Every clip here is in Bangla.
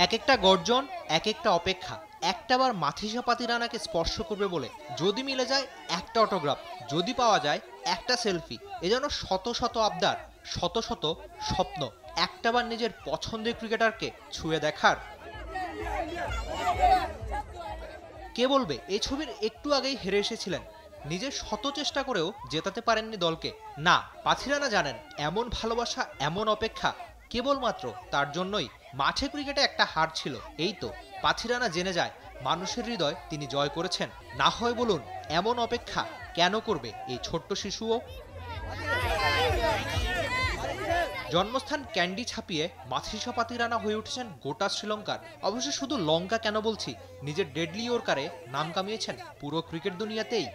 এক একটা গর্জন, এক একটা অপেক্ষা। একটাবার মাথিসা পাতিরানাকে স্পর্শ করবে বলে যদি মিলে যায় একটা অটোগ্রাফ, যদি পাওয়া যায় একটা সেলফি, এ যেন শত শত আবদার, শত শত স্বপ্ন একটাবার নিজের পছন্দের ক্রিকেটারকে ছুঁয়ে দেখার। কে বলবে এই ছবির একটু আগেই হেরে এসেছিলেন, নিজের শত চেষ্টা করেও জেতাতে পারেননি দলকে। না, পাথিরানা জানেন এমন ভালোবাসা, এমন অপেক্ষা কেবলমাত্র তার জন্যই। মাঠে ক্রিকেটে একটা হার ছিল, এই তো পাথিরানা জেনে যায় মানুষের হৃদয় তিনি জয় করেছেন। না হয় বলুন, এমন অপেক্ষা কেন করবে এই ছোট্ট শিশুও? জন্মস্থান ক্যান্ডি ছাপিয়ে মাথিসা পাতিরানা হয়ে উঠেছেন গোটা শ্রীলঙ্কার। অবশ্য শুধু লঙ্কা কেন বলছি, নিজের ডেডলি ইয়র্কারে নাম কামিয়েছেন পুরো ক্রিকেট দুনিয়াতেই।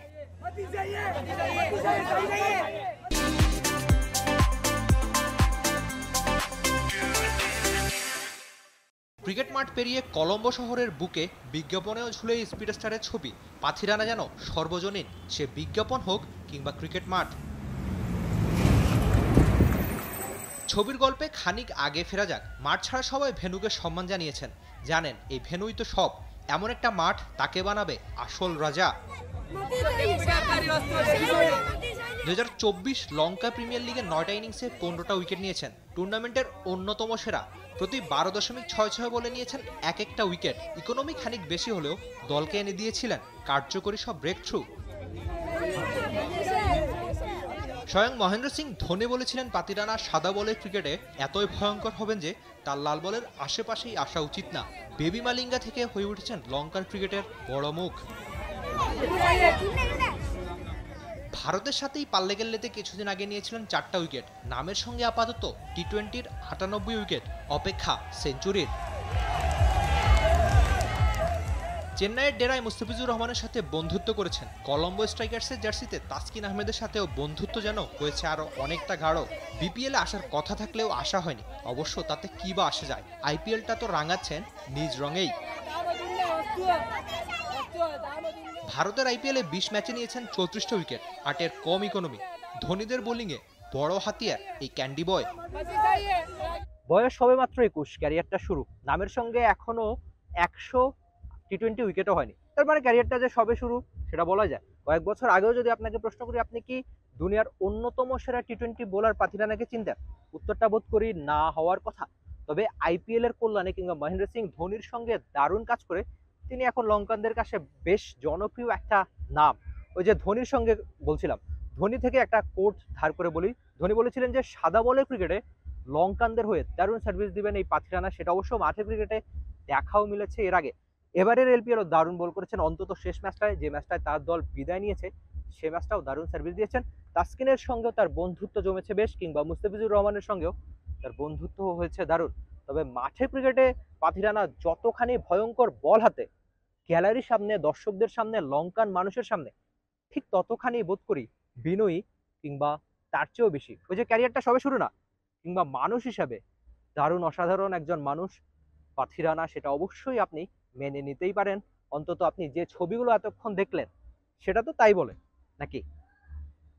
ক্রিকেট মাঠ পেরিয়ে কলম্বো শহরের বুকে বিজ্ঞাপনেও ঝুলে স্পিড স্টারের ছবি। পাথিরানা যেন সর্বজনীন, সে বিজ্ঞাপন হোক কিংবা ক্রিকেট মাঠ। ছবির গল্পে খানিক আগে ফেরা যাক। মাঠ ছাড়া সবাই ভেন্যুকে সম্মান জানিয়েছেন, জানেন এই ভেন্যুই তো সব। এমন একটা মাঠ তাকে বানাবে আসল রাজা। 2024 লঙ্কা প্রিমিয়ার লিগের 9টা ইনিংসে 15টা উইকেট নিয়েছেন। টুর্নামেন্টের অন্যতম সেরা, প্রতি 12.66 বলে নিয়েছেন এক একটা উইকেট। ইকোনমি খানিক বেশি হলেও দলকে এনে দিয়েছিলেন কার্যকরী সব ব্রেক থ্রু। স্বয়ং মহেন্দ্র সিং ধোনি বলেছিলেন পাতিরানা সাদা বলের ক্রিকেটে এতই ভয়ঙ্কর হবেন যে তার লাল বলের আশেপাশেই আসা উচিত না। বেবি মালিঙ্গা থেকে হয়ে উঠেছেন লঙ্কার ক্রিকেটের বড় মুখ। ভারতের সাথেই পাল্লে গেল্লেতে কিছুদিন আগে নিয়েছিলেন 4টা উইকেট। নামের সঙ্গে আপাতত টি-20-র 98 উইকেট, অপেক্ষা সেঞ্চুরির। চেন্নাইয়ের ডেরায় মুস্তাফিজুর রহমানের সাথে বন্ধুত্ব করেছেন। কলম্বো স্ট্রাইকার্সের জার্সিতে তাসকিন আহমেদের সাথেও বন্ধুত্ব যেন হয়েছে আরো অনেকটা গাঢ়। বিপিএলে আসার কথা থাকলেও আসা হয়নি। অবশ্য তাতে কি বা আসে যায়, আইপিএলটা তো রাঙাচ্ছেন নিজ রঙেই। ভারতের আইপিএলে 20 ম্যাচে নিয়েছেন 34টা উইকেট, 8-এর কম ইকোনমি। ধোনিদের বোলিংয়ে বড় হাতিয়ার এই ক্যান্ডি বয়। বয়স সবে মাত্র 21, ক্যারিয়ারটা শুরু। নামের সঙ্গে এখনো 100 টি-20 উইকেটও হয়নি। তার মানে ক্যারিয়ারটা যে সবে শুরু সেটা বলা যায়। কয়েক বছর আগেও যদি আপনাকে প্রশ্ন করি আপনি কি দুনিয়ার অন্যতম সেরা টি-20 বোলার পাথিরানাকে চিনতেন, উত্তরটা বোধ করি না হওয়ার কথা। তবে আইপিএল এর কল্যাণে কিংবা মহেন্দ্র সিং ধোনির সঙ্গে দারুণ কাজ করে তিনি এখন লঙ্কানদের কাছে বেশ জনপ্রিয় একটা নাম। ওই যে ধোনির সঙ্গে বলছিলাম, ধোনি থেকে একটা কোট ধার করে বলি। ধোনি বলেছিলেন যে সাদা বলের ক্রিকেটে লঙ্কানদের হয়ে দারুণ সার্ভিস দিবেন এই পাথিরানা। সেটা অবশ্য মাঠে ক্রিকেটে দেখাও মিলেছে এর আগে। এবারের এলপিএলও দারুণ বল করেছেন, অন্তত শেষ ম্যাচটায়, যে ম্যাচটায় তার দল বিদায় নিয়েছে সে ম্যাচটাও দারুণ সার্ভিস দিয়েছেন। তাসকিনের সঙ্গেও তার বন্ধুত্ব জমেছে বেশ, কিংবা মুস্তাফিজুর রহমানের সঙ্গেও তার বন্ধুত্ব হয়েছে দারুণ। তবে মাঠে ক্রিকেটে পাথিরানা যতখানি ভয়ঙ্কর বল হাতে, গ্যালারির সামনে, দর্শকদের সামনে, লঙ্কান মানুষের সামনে ঠিক ততখানি বোধ করি বিনয়ী, কিংবা তার চেয়েও বেশি। ওই যে ক্যারিয়ারটা সবে শুরু না, কিংবা মানুষ হিসাবে দারুণ অসাধারণ একজন মানুষ পাথিরানা, সেটা অবশ্যই আপনি মেনে নিতেই পারেন। অন্তত আপনি যে ছবিগুলো এতক্ষণ দেখলেন সেটা তো তাই বলে, নাকি?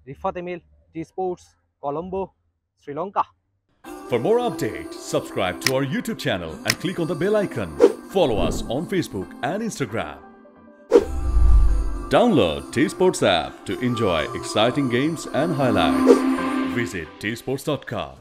Rifat Emil, T Sports, Colombo, Sri Lanka. For more updates, subscribe to our YouTube channel and click on the bell icon. Follow us on Facebook and Instagram. Download T Sports app to enjoy exciting games and highlights. Visit tsports.com.